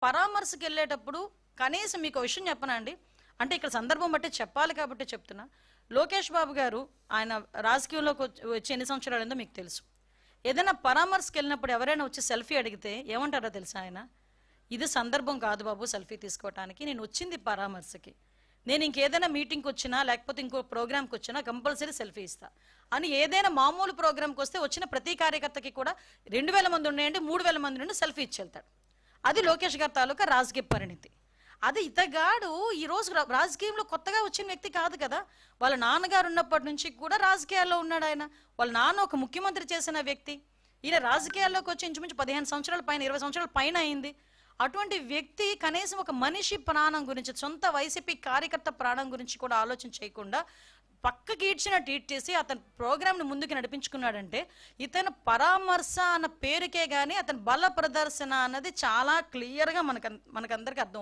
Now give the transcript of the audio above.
పరామర్శకి వెళ్ళేటప్పుడు కనీసం మీకు విషయం చెప్పనండి, అంటే ఇక్కడ సందర్భం బట్టి చెప్పాలి కాబట్టి చెప్తున్నా. లోకేష్ బాబు గారు ఆయన రాజకీయంలోకి వచ్చి ఎన్ని సంవత్సరాలు మీకు తెలుసు. ఏదైనా పరామర్శకి వెళ్ళినప్పుడు ఎవరైనా వచ్చి సెల్ఫీ అడిగితే ఏమంటారో తెలుసా ఆయన? ఇది సందర్భం కాదు బాబు సెల్ఫీ తీసుకోవటానికి, నేను వచ్చింది పరామర్శకి, నేను ఇంకేదైనా మీటింగ్కి వచ్చినా లేకపోతే ఇంకో ప్రోగ్రామ్కి వచ్చినా కంపల్సరీ సెల్ఫీ ఇస్తా అని. ఏదైనా మామూలు ప్రోగ్రామ్కి వస్తే వచ్చిన ప్రతి కార్యకర్తకి కూడా 2000 మంది ఉన్నాయండి, 3000 మంది నుండి సెల్ఫీ ఇచ్చి వెళ్తాడు. అది లోకేష్ గారి తాలూకా రాజకీయ పరిణితి. అది ఇతగాడు ఈరోజు రాజకీయంలో కొత్తగా వచ్చిన వ్యక్తి కాదు కదా. వాళ్ళ నాన్నగారు ఉన్నప్పటి నుంచి కూడా రాజకీయాల్లో ఉన్నాడు ఆయన. వాళ్ళ నాన్న ఒక ముఖ్యమంత్రి చేసిన వ్యక్తి. ఈయన రాజకీయాల్లోకి వచ్చి ఇంచుమించు 15 సంవత్సరాల పైన, 20 సంవత్సరాల పైన అయింది. అటువంటి వ్యక్తి కనీసం ఒక మనిషి ప్రాణం గురించి, సొంత వైసీపీ కార్యకర్త ప్రాణం గురించి కూడా ఆలోచన చేయకుండా పక్కకి ఈడ్చిన ట్వీట్ చేసి అతని ప్రోగ్రామ్ని ముందుకు నడిపించుకున్నాడంటే ఇతను పరామర్శ అన్న పేరుకే కానీ అతని బల ప్రదర్శన అన్నది చాలా క్లియర్గా మనకందరికీ అర్థం.